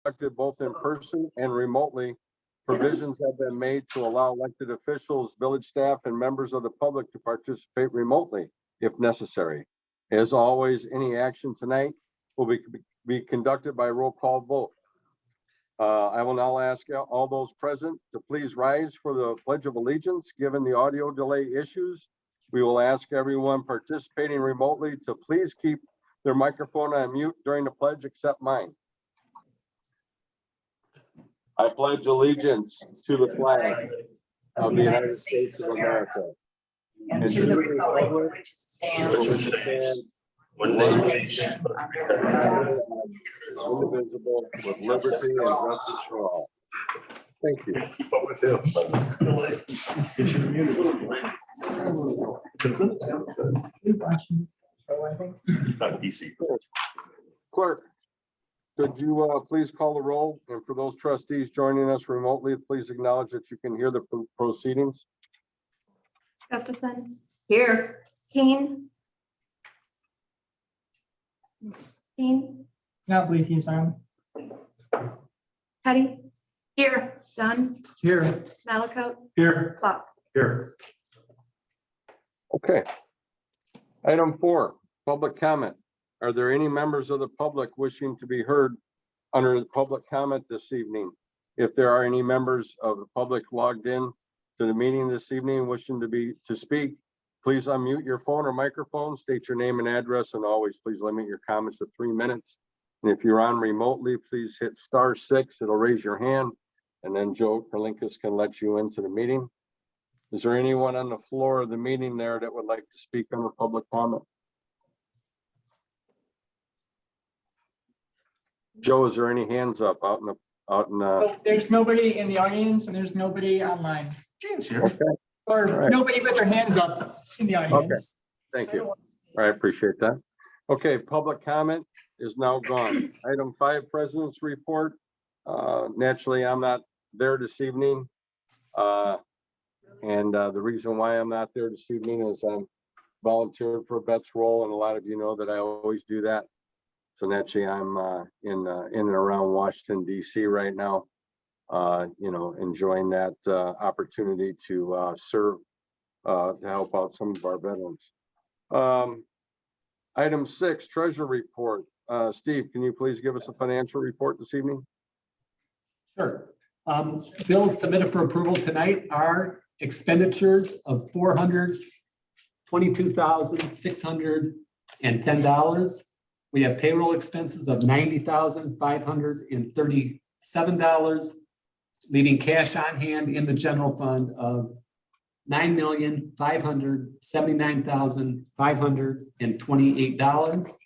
conducted both in person and remotely. Provisions have been made to allow elected officials, village staff, and members of the public to participate remotely if necessary. As always, any action tonight will be conducted by roll call vote. I will now ask all those present to please rise for the Pledge of Allegiance. Given the audio delay issues, we will ask everyone participating remotely to please keep their microphone on mute during the pledge, except mine. I pledge allegiance to the flag of the United States of America and to the republic which stands one nation under God, indivisible, with liberty and justice for all. Thank you. Keep up with him. Clerk, could you please call the roll? And for those trustees joining us remotely, please acknowledge that you can hear the proceedings. Gustafson. Here. Kane. Kane. Not believe he's on. Petty. Here. Dunn. Here. Malakote. Here. Clock. Here. Okay. Item 4, public comment. Are there any members of the public wishing to be heard under the public comment this evening? If there are any members of the public logged in to the meeting this evening wishing to speak, please unmute your phone or microphone, state your name and address, and always please limit your comments to 3 minutes. And if you're on remotely, please hit *6. It'll raise your hand, and then Joe Perlinkus can let you into the meeting. Is there anyone on the floor of the meeting there that would like to speak under public comment? Joe, is there any hands up out in the Oh, there's nobody in the audience and there's nobody online. James here. Okay. Or right. Nobody with their hands up in the audience. Thank you. I appreciate that. Okay, public comment is now gone. Item 5, President's Report. Naturally, I'm not there this evening. The reason why I'm not there this evening is I'm volunteered for Bet's role, and a lot of you know that I always do that. So naturally, I'm in and around Washington, D.C. right now, enjoying that opportunity to serve, to help out some of our veterans. Item 6, Treasury Report. Steve, can you please give us a financial report this evening? Sure. Bills submitted for approval tonight are expenditures of $422,610. We have payroll expenses of $90,537, leaving cash on hand in the general fund of $9,579,528.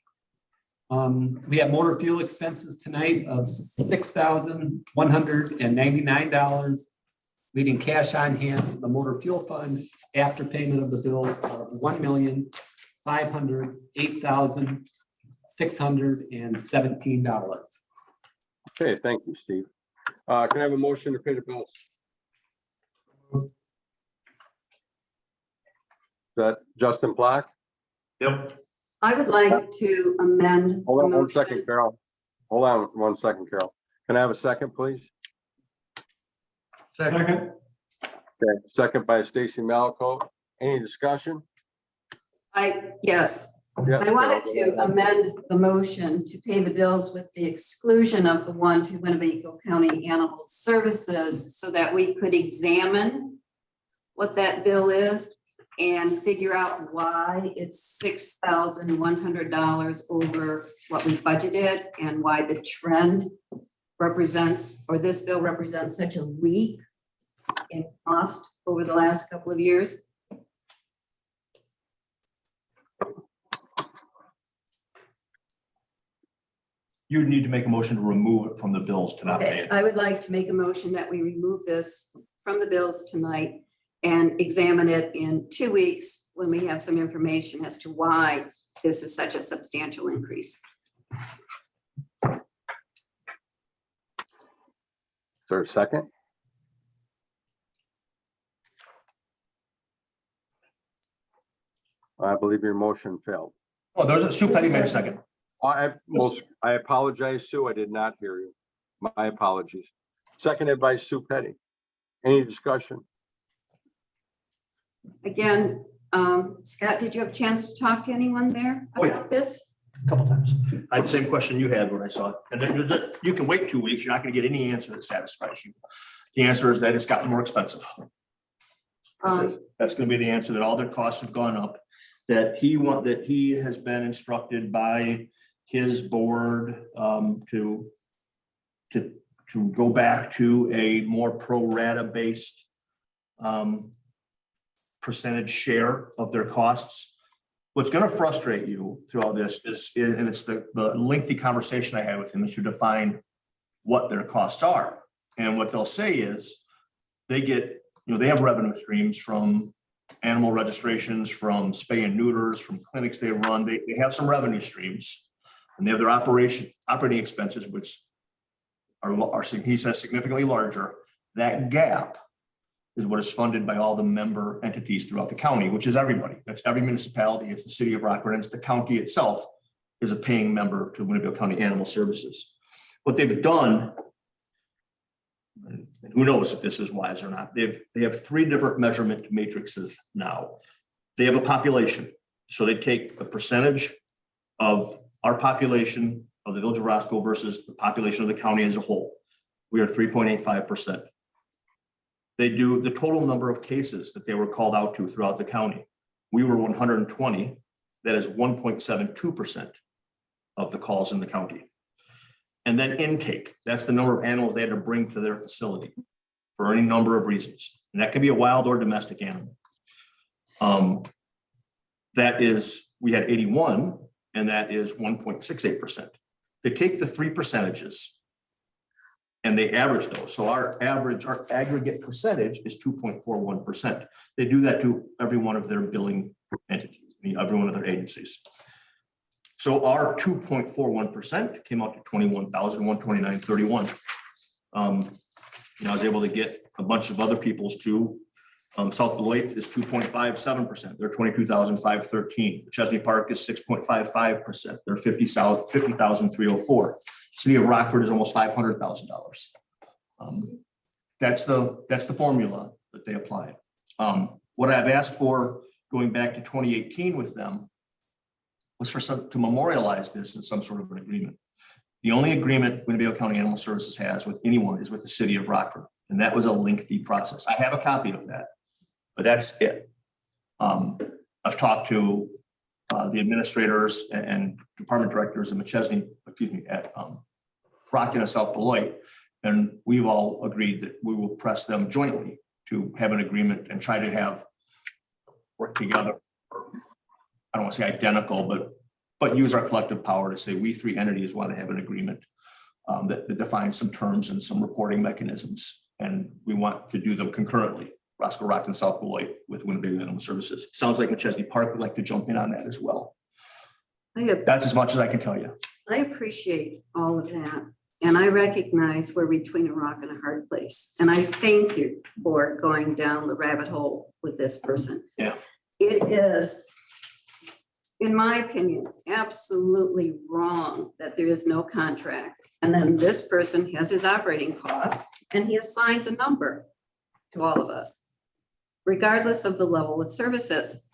We have motor fuel expenses tonight of $6,199, leaving cash on hand in the motor fuel fund after payment of the bills of $1,508,617. Okay, thank you, Steve. Can I have a motion to pay the bills? Is that Justin Black? Yep. I would like to amend. Hold on 1 second, Carol. Hold on 1 second, Carol. Can I have a second, please? Second. Okay, second by Stacy Malakote. Any discussion? Yes, Yeah, I wanted Carol, to amend the motion to pay the bills with the exclusion of the one to Winnebago County Animal Services so that we could examine what that bill is and figure out why it's $6,100 over what we budgeted and why the trend represents, or this bill represents, such a leap in cost over the last couple of years. You would need to make a motion to remove it from the bills to not pay Okay, it. I would like to make a motion that we remove this from the bills tonight and examine it in 2 weeks when we have some information as to why this is such a substantial increase. Is there a second? I believe your motion failed. Oh, there's a Sue Petty made a second. I apologize, Sue. I did not hear you. My apologies. Seconded by Sue Petty. Any discussion? Again, Scott, did you have a chance to talk to anyone there Oh, yeah. about this? A couple times. I had the same question you had when I saw it. And then you can wait 2 weeks. You're not going to get any answer that satisfies you. The answer is that it's gotten more expensive. That's it. That's going to be the answer, that all their costs have gone up, that he has been instructed by his board to go back to a more pro rata based percentage share of their costs. What's going to frustrate you through all this is, and it's the lengthy conversation I had with him, is to define what their costs are. And what they'll say is they get, they have revenue streams from animal registrations, from spay and neuters, from clinics they run. They have some revenue streams, and they have their operating expenses, which are he says significantly larger. That gap is what is funded by all the member entities throughout the county, which is everybody. That's every municipality. It's the city of Rockford, and it's the county itself is a paying member to Winnebago County Animal Services. What they've done, and who knows if this is wise or not, they have 3 different measurement matrices now. They have a population. So they take a percentage of our population of the village of Roscoe versus the population of the county as a whole. We are 3.85%. They do the total number of cases that they were called out to throughout the county. We were 120. That is 1.72% of the calls in the county. And then intake, that's the number of animals they had to bring to their facility for any number of reasons. And that can be a wild or domestic animal. That is, we had 81, and that is 1.68%. They take the 3 percentages and they average those. So our aggregate percentage is 2.41%. They do that to every one of their billing entities, every one of their agencies. So our 2.41% came out to 21,129.31. I was able to get a bunch of other people's too. South Beloit is 2.57%. They're 22,513. Chesney Park is 6.55%. They're 50,304. City of Rockford is almost $500,000. That's the formula that they apply. What I've asked for going back to 2018 with them was to memorialize this in some sort of an agreement. The only agreement Winnebago County Animal Services has with anyone is with the city of Rockford, and that was a lengthy process. I have a copy of that, but that's it. I've talked to the administrators and department directors at Rockton and South Beloit, and we've all agreed that we will press them jointly to have an agreement and try to work together. I don't want to say identical, but use our collective power to say we 3 entities want to have an agreement that defines some terms and some reporting mechanisms, and we want to do them concurrently. Roscoe, Rockton, South Beloit with Winnebago Animal Services. Sounds like Chesney Park would like to jump in on that as well. That's as much as I can tell you. I appreciate all of that. And I recognize we're between a rock and a hard place. And I thank you for going down the rabbit hole with this person. Yeah. It is, in my opinion, absolutely wrong that there is no contract. And then this person has his operating costs and he assigns a number to all of us, regardless of the level of services.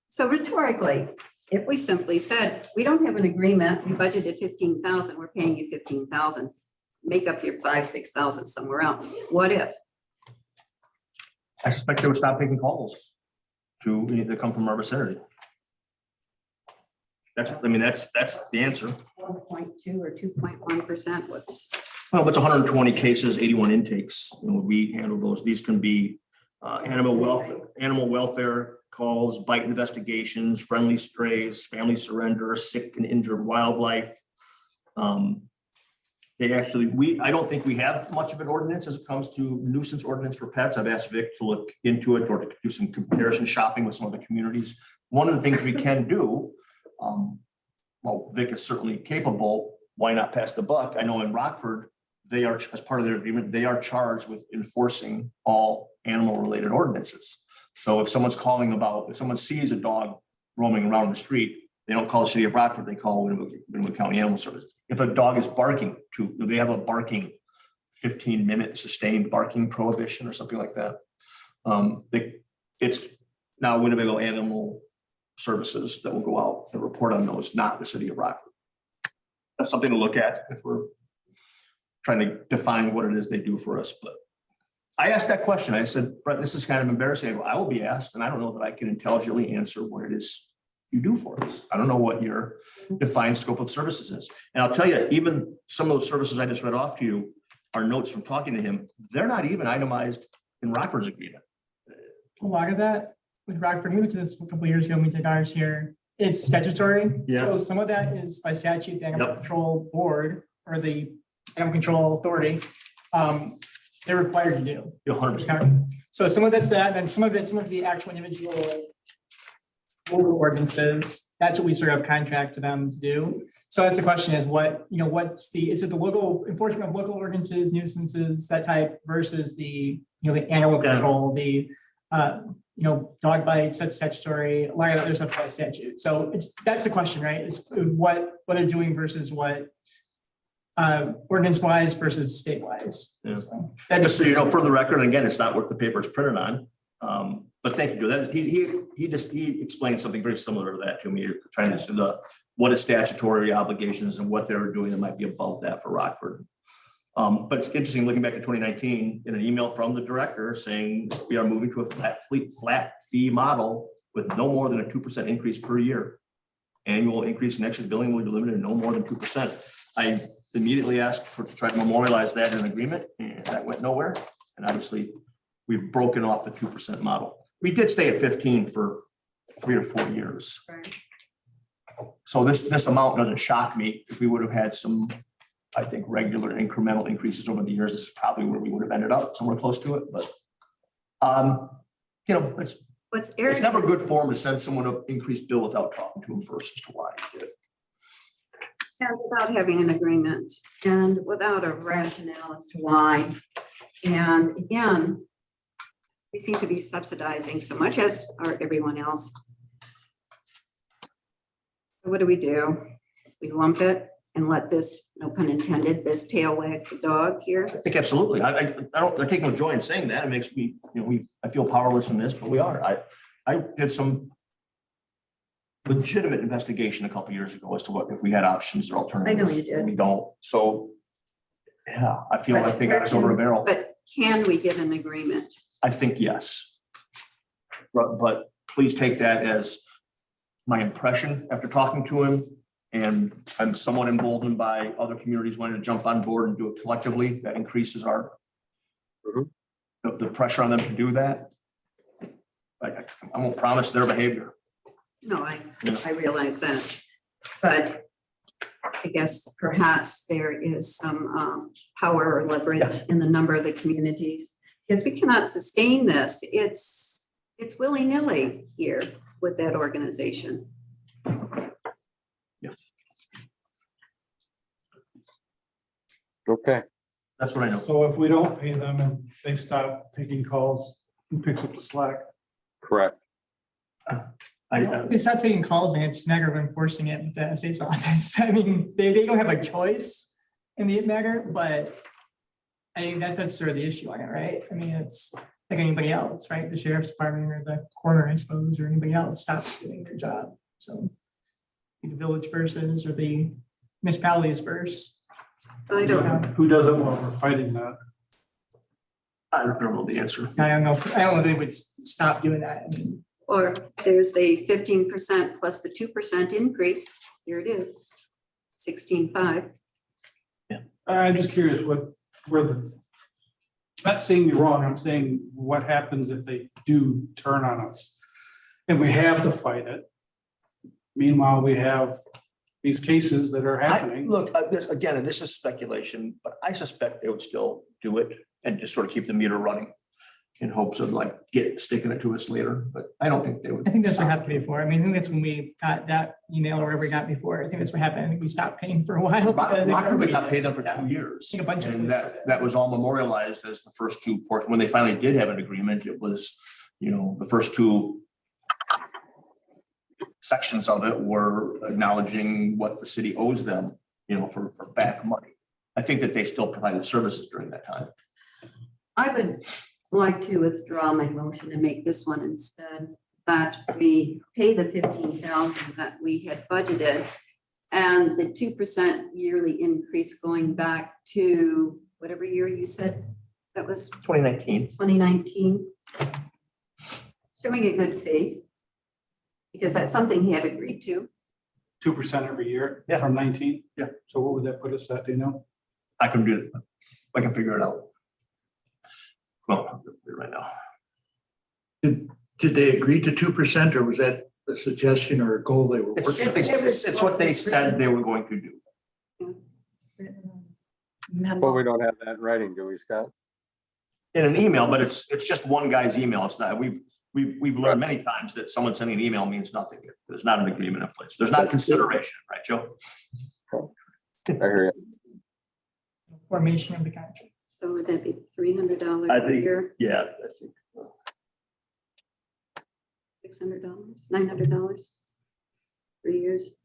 So rhetorically, if we simply said, we don't have an agreement, we budgeted 15,000, we're paying you 15,000, make up your 5,000-6,000 somewhere else. What if? I suspect they would stop taking calls that come from our vicinity. That's the answer. 1.2 or 2.1%, Well, it's 120 cases, 81 intakes. We handle those. These can be animal welfare calls, bite investigations, friendly strays, family surrender, sick and injured wildlife. I don't think we have much of an ordinance as it comes to nuisance ordinance for pets. I've asked Vic to look into it or to do some comparison shopping with some of the communities. One of the things we can do, Vic is certainly capable. Why not pass the buck? I know in Rockford, they are, as part of their agreement, they are charged with enforcing all animal-related ordinances. So if someone sees a dog roaming around the street, they don't call the city of Rockford, they call Winnebago County Animal Service. If a dog is barking, they have a barking 15-minute sustained barking prohibition or something like that. It's now Winnebago Animal Services that will go out and report on those, not the city of Rockford. That's something to look at if we're trying to define what it is they do for us. But I asked that question. I said, Brett, this is kind of embarrassing. I go, I will be asked, and I don't know that I can intelligently answer what it is you do for us. I don't know what your defined scope of services is. And I'll tell you, even some of those services I just read off to you are notes from talking to him. They're not even itemized in Rockford's agreement. A lot of that with Rockford, we went to this a couple of years ago, we did ours here. It's statutory. Yeah. So some of that is by statute, the Animal Yep. Control Board or the Animal Control Authority. They're required to do. 100%. So some of that's that, and some of the actual individual local ordinances. That's what we sort of contract to them to do. So that's the question is what, is it the local enforcement of local ordinances, nuisances, that type versus the, the animal Yeah. control, the, dog bites, that's statutory, a lot of other stuff by statute. So that's the question, right? Is what they're doing versus what ordinance wise versus state wise. Yeah. So Just so you know, for the record, again, it's not worth the paper it's printed on. But thank you, Joe. That he explained something very similar to that to me, trying to see what is statutory obligations and what they're doing that might be above that for Rockford. But it's interesting looking back at 2019 in an email from the director saying we are moving to a flat fee model with no more than a 2% increase per year. Annual increase in excess billing will be limited to no more than 2%. I immediately asked to try to memorialize that in an agreement, and that went nowhere. And obviously, we've broken off the 2% model. We did stay at 15 for 3 or 4 years. Right. So this amount doesn't shock me. If we would have had some, I think, regular incremental increases over the years, this is probably where we would have ended up, somewhere close to it. But What's it's never irritating, good form to send someone an increased bill without talking to them first as to why he did it. and without having an agreement and without a rationale as to why. And again, we seem to be subsidizing so much as are everyone else. So what do? We lump it and let this, no pun intended, this tail wag the dog here. I think absolutely. I take no joy in saying that. It makes me, I feel powerless in this, but we are. I did some legitimate investigation a couple years ago as to what if we had options or alternatives. I know you did. We don't. So yeah, I feel like they got us over a barrel. But can we get an agreement? I think yes. But please take that as my impression after talking to him. And I'm somewhat emboldened by other communities wanting to jump on board and do it collectively. That increases our the pressure on them to do that. I won't promise their behavior. No, I realize that. But I guess perhaps there is some power or leverage in the number of the communities. Because we cannot sustain this. It's willy-nilly here with that organization. Okay, That's what I know. So if we don't pay them and they stop taking calls, who picks up the slack? correct. They stop taking calls and it's a matter of enforcing it with the SA's office. I mean, they don't have a choice in the matter, but I think that's sort of the issue on it, right? I mean, it's like anybody else, right? The sheriff's department or the coroner, I suppose, or anybody else stops doing their job. So the village versus or the municipalities versus. I don't know. Who does it while we're fighting that? I don't know the answer. I don't know if they would stop doing that. I mean, Or there's the 15% plus the 2% increase. Here it is, 16.5. I'm just curious not saying you're wrong, I'm saying what happens if they do turn on us? And we have to fight it. Meanwhile, we have these cases that are happening. Look, this is speculation, but I suspect they would still do it and just sort of keep the meter running in hopes of sticking it to us later, but I don't think they would. I think that's what stop. happened before. I mean, I think that's when we got that email or whatever we got before. I think that's what happened. I think we stopped paying for a while. Rockford did not pay them for Yeah. 2 years. I think a bunch of And places did. that was all memorialized as the first two portions. When they finally did have an agreement, it was, the first two sections of it were acknowledging what the city owes them, for back money. I think that they still provided services during that time. I would like to withdraw my motion and make this one instead, that we pay the 15,000 that we had budgeted and the 2% yearly increase going back to whatever year you said that was 2019. 2019. Showing a good faith, because that's something he had agreed to. 2% every year Yeah. from 19? Yeah. So what would that put us at, do you know? I can do it. I can figure it out. Well, I'll do it right now. Did they agree to 2% or was that a suggestion or a goal they were It's working? it's what they said they were going to do. But we don't have that in writing, do we, Scott? In an email, but it's just one guy's email. It's not, we've learned many times that someone sending an email means nothing. There's not an agreement in place. There's not consideration, right, Joe? I hear you. Formation of the contract. So would that be $300 I a think- year, Yeah, I think. $600, $900? 3 years.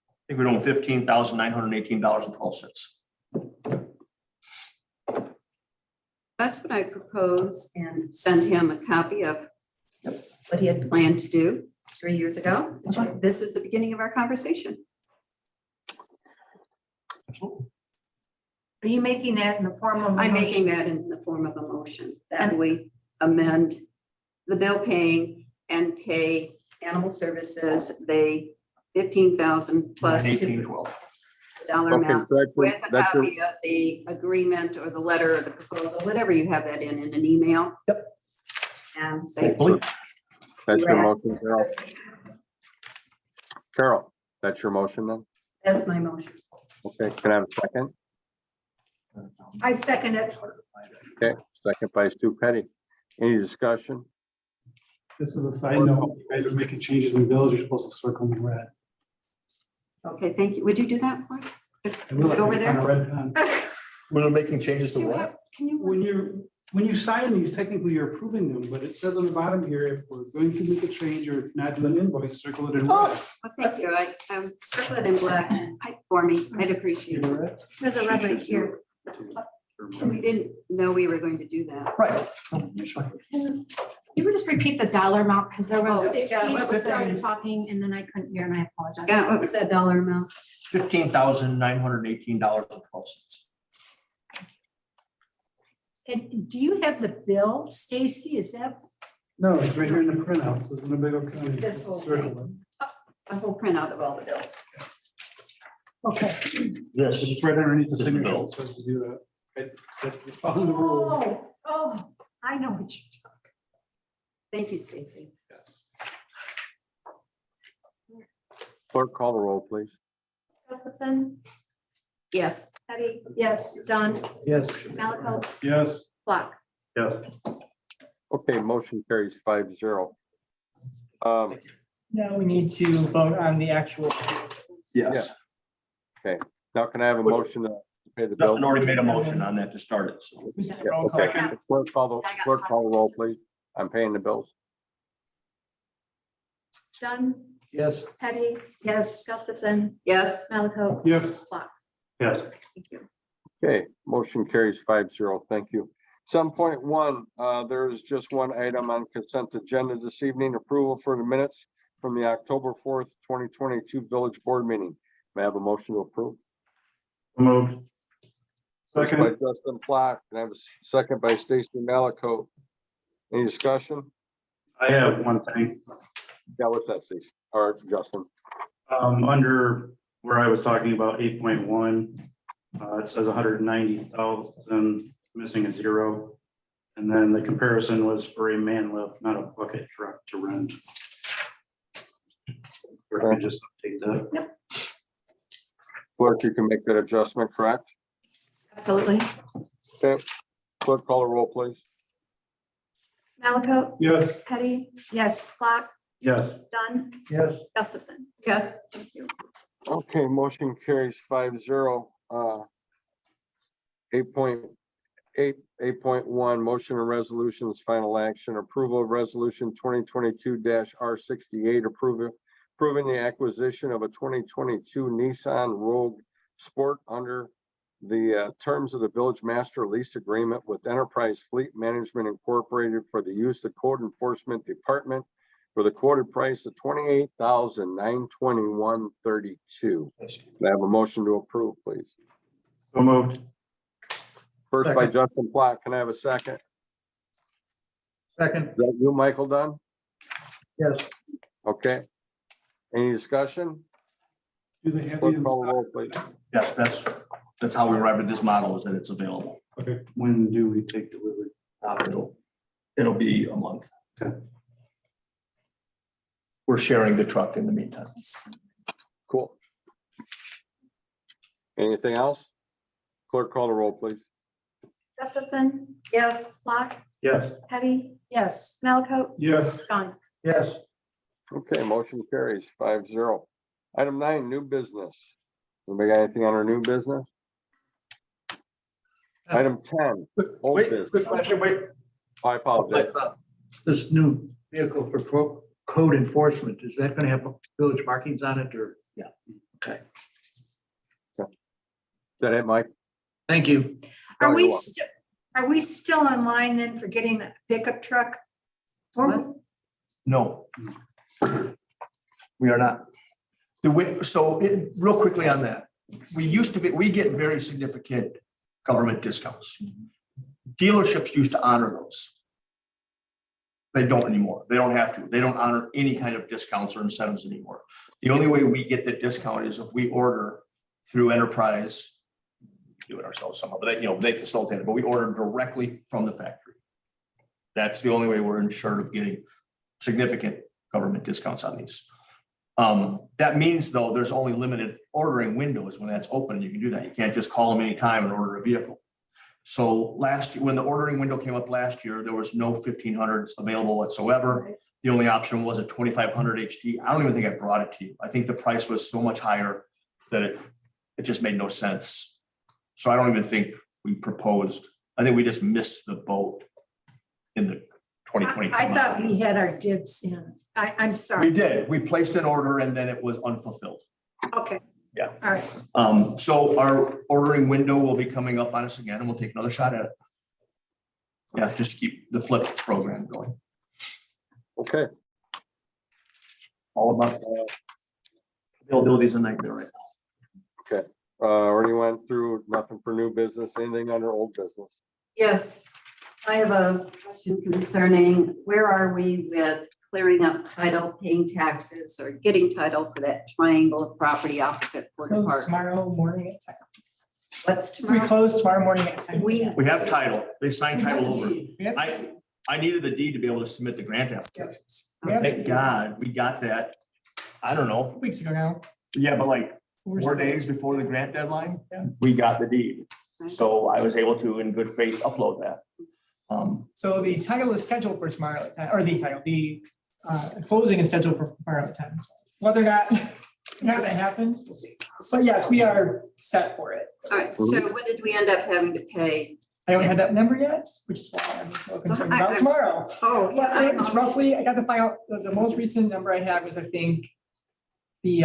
I think we're doing $15,918.12. That's what I proposed and sent him a copy of what he had planned to do 3 years ago. This is the beginning of our conversation. Are you making that in the form of? a I'm making motion? that in the form of a motion that we amend the bill paying and pay animal services, they 15,000 plus $18.12. dollar Okay, amount so that's your- with a that's your- copy of the agreement or the letter or the proposal, whatever you have that in an email. Yep. And say, Hopefully. That's your Right. motion, Carol? Carol, that's your motion then? that's my motion. Okay, can I have a second? I second it. Okay, second by Stu Petty. Any discussion? This is a side note, you guys are making changes in bills, you're supposed to circle them in red. Okay, thank you. Would you do that for us? I Is will it over if you find a there? red pen. We're making changes to Do you what? have- Can you? When you sign these, technically you're approving them, but it says on the bottom here, if we're going to make a change or not do an invoice, circle it in red. Well, thank you. I circle it in black for me. I'd appreciate it. There's a red right here. We didn't know we were going to do that. Right. You would just repeat the dollar amount because there was, Oh, Scott, what was that? started talking and then I couldn't hear and I apologize. Scott, what was that dollar amount? $15,918.12. And do you have the bill, Stacy? Is that? No, it's right here in the printout, so it's in the big old county. This whole Circle A whole printout of all the bills. Okay. it. This. It's right underneath the This is the signature, bill. it says to do that. It's following the rules. Oh, I know what you. Thank you, Stacy. Clerk, call the roll, please. Gustafson, Yes. Petty, yes, Dunn, Yes. Malcolm, Yes. Block. Yes. Okay, motion carries 5-0. Now we need to vote on the actual. Yes. Now can I have a motion to pay the bill? Justin already made a motion on that to start it, so. We said Yeah, roll call. okay. Clerk, call the roll, please. I'm paying the bills. Dunn, Yes. Petty, yes, Gustafson, Yes. Malcolm, Yes. Block. Yes. Thank you. Okay, motion carries 5-0. Thank you. 7.1, there is just one item on consent agenda this evening, approval for the minutes from the October 4th, 2022 Village Board meeting. May I have a motion to approve? Moved. First by Second. Justin Black, and I have a second by Stacy Malaco. Any discussion? I have one thing, Yeah, what's that, Stacy? Or Justin? under where I was talking about 8.1, it says 190,000, missing a zero. And then the comparison was for a man lift, not a bucket truck to rent. Or if I just update that. Clerk, you can make that adjustment, correct? Absolutely. Okay, clerk, call the roll, please. Malcolm, Yes. Petty, yes, Block, Yes, Dunn, Yes. Gustafson. Yes. Thank you. Okay, motion carries 5-0. 8.1, motion and resolutions, final action, approval of resolution 2022-R68, approving the acquisition of a 2022 Nissan Rogue sport under the terms of the village master lease agreement with Enterprise Fleet Management Incorporated for the use of code enforcement department for the quoted price of $28,921.32. I have a motion to approve, please. So moved. First by Second. Justin Platt. Can I have a second? Second, Is that you, Michael Dunn? yes. Okay. Any discussion? Do they have Clerk these? call the roll, please. Yes, that's how we arrived at this model, is that it's available. Okay, when do we take delivery? It'll be a month. Okay. We're sharing the truck in the meantime. Cool. Anything else? Clerk call the roll, please. Gustafson, Yes. Block, Yes. Petty. Yes. Malaco, Yes. Gone. Yes. Okay, motion carries 5-0. Item 9, new business. Anybody got anything on our new business? Item 10, old Wait, business. quick question, wait. I apologize. This new vehicle for code enforcement, is that gonna have village markings on it or? Yeah. Okay, Is that it, Mike? thank you. No, Are you're we welcome. still, are we still online then for getting a pickup truck? Or, No. We are not. Real quickly on that, we get very significant government discounts. Dealerships used to honor those. They don't anymore. They don't have to. They don't honor any kind of discounts or incentives anymore. The only way we get the discount is if we order through Enterprise. Do it ourselves somehow, but they facilitate it, but we order directly from the factory. That's the only way we're ensured of getting significant government discounts on these. That means though, there's only limited ordering windows when that's open. You can do that. You can't just call them anytime and order a vehicle. So last year, when the ordering window came up last year, there was no 1500s available whatsoever. The only option was a 2500 HD. I don't even think I brought it to you. I think the price was so much higher that it just made no sense. So I don't even think we proposed. I think we just missed the boat in the 2022. I thought we had our dibs in. I'm We sorry. did. We placed an order and then it was unfulfilled. Okay. Yeah. All right. So our ordering window will be coming up on us again and we'll take another shot at it. Yeah, just to keep the flip program going. Okay, All about availability is a nightmare right now. already went through nothing for new business, anything under old business. Yes. I have a question concerning where are we with clearing up title, paying taxes, or getting title for that triangle of property opposite Porter Close Park? tomorrow morning at 10. What's We tomorrow? close tomorrow morning at 10. We, We have title. They signed title over. We have- I needed a deed to be able to submit the grant applications. we have Thank God we got that. I don't know. Weeks ago now. Yeah, but like We're 4 still- days before the grant deadline, Yeah. we got the deed. So I was able to, in good faith, upload that. So the title is scheduled for tomorrow at 10, or the closing is scheduled for tomorrow at 10. Whether or not that happens, we'll see. But yes, we are set for it. all right, so what did we end up having to pay? I don't have that number yet, which is why I'm so concerned I- about tomorrow. Oh, But it's roughly, I got the file, the most recent number I had was, I think, the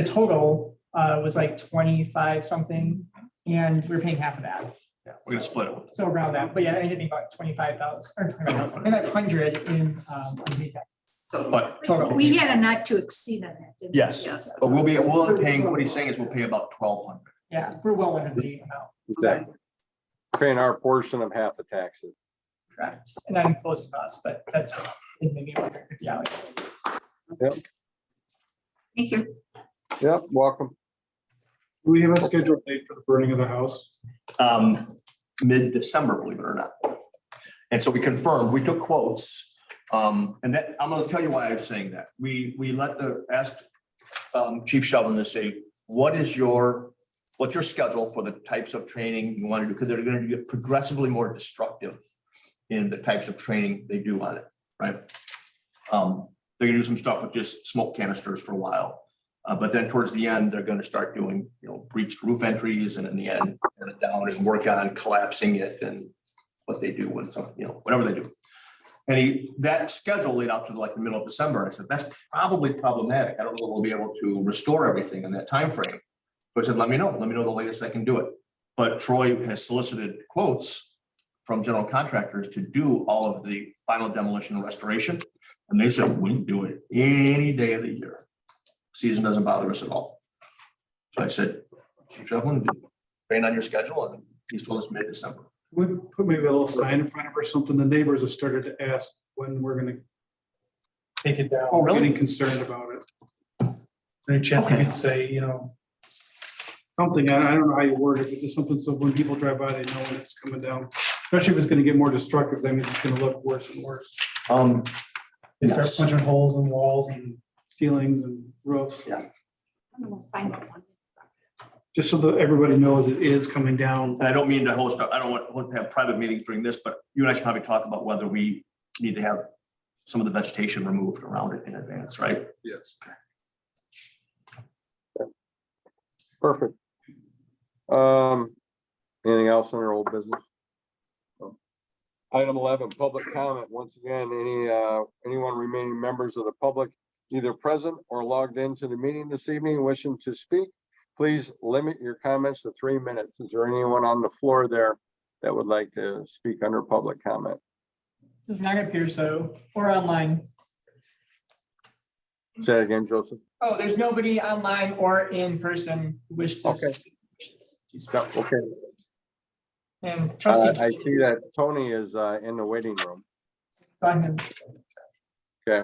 total was like 25 something, and we're paying half of that. Yeah, we're gonna split it. So around that, but yeah, anything about 25,000 or 500 in unpaid tax. But Total. We had a not to exceed on that, didn't we? yes, Yes. but we'll end up paying, what he's saying is we'll pay about 1,200. Yeah, we're well within the amount, Exactly. Paying our portion of half the taxes. correct? And I'm close to us, but that's maybe 150 hours. Thank you. Yep, welcome. Do we have a scheduled date for the burning of the house? Mid-December, believe it or not. And so we confirmed, we took quotes, and that, I'm gonna tell you why I'm saying that. We asked Chief Sheldon to say, what's your schedule for the types of training you want to do? Because they're gonna get progressively more destructive in the types of training they do on it, right? They're gonna do some stuff with just smoke canisters for a while. But then towards the end, they're gonna start doing, breached roof entries, and in the end, turn it down and work on collapsing it and what they do when some, whatever they do. And that schedule laid out to like the middle of December. I said, that's probably problematic. I don't know if we'll be able to restore everything in that time frame. So I said, let me know the latest I can do it. But Troy has solicited quotes from general contractors to do all of the final demolition and restoration. And they said, we can do it any day of the year. Season doesn't bother us at all. So I said, Chief Shevlin, train on your schedule, and he's told us mid-December. We put maybe a little sign in front of her or something. The neighbors have started to ask when we're gonna take it down. Oh, really? Getting concerned about it. Any chance we could say, you know, something, I don't know how you word it, but just something so when people drive by, they know when it's coming down. Especially if it's gonna get more destructive, then it's gonna look worse and worse. They start Yes. punching holes in walls and ceilings and roofs. Yeah. Just so that everybody knows it is coming down. And I don't mean to host, I don't want to have private meetings during this, but you and I should probably talk about whether we need to have some of the vegetation removed around it in advance, right? Yes. Perfect. Anything else on our old business? Item 11, public comment. Once again, anyone remaining members of the public either present or logged into the meeting this evening wishing to speak, please limit your comments to 3 minutes. Is there anyone on the floor there that would like to speak under public comment? Does not appear so, or online. Say it again, Joseph. Oh, there's nobody online or in person who wish to Okay. speak. Yep, okay. And trustee. I see that Tony is in the waiting room. Okay.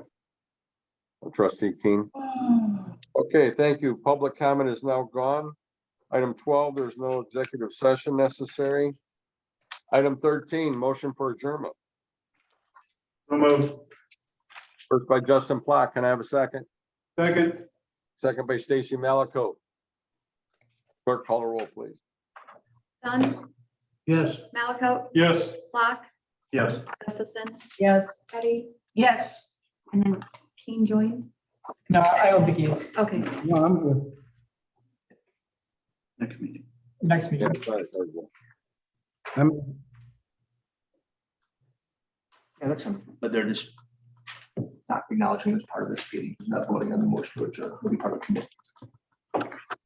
Trustee King. Okay, thank you. Public comment is now gone. Item 12, there's no executive session necessary. Item 13, motion for adjournment. So moved. First by Justin Plock. Can I have a second? Second. Second by Stacy Malaco. Clerk, call the roll, please. Dunn, Yes. Malaco, Yes. Block, Yes. Gustafson, Yes. Petty, Yes. and then King joined. No, I don't think he is. Okay. No, I'm good. Next meeting. Next meeting. Yeah, sorry. Yeah, that's But they're just not acknowledging it as part of this meeting, not voting on the motion to adjourn, will be part of the committee.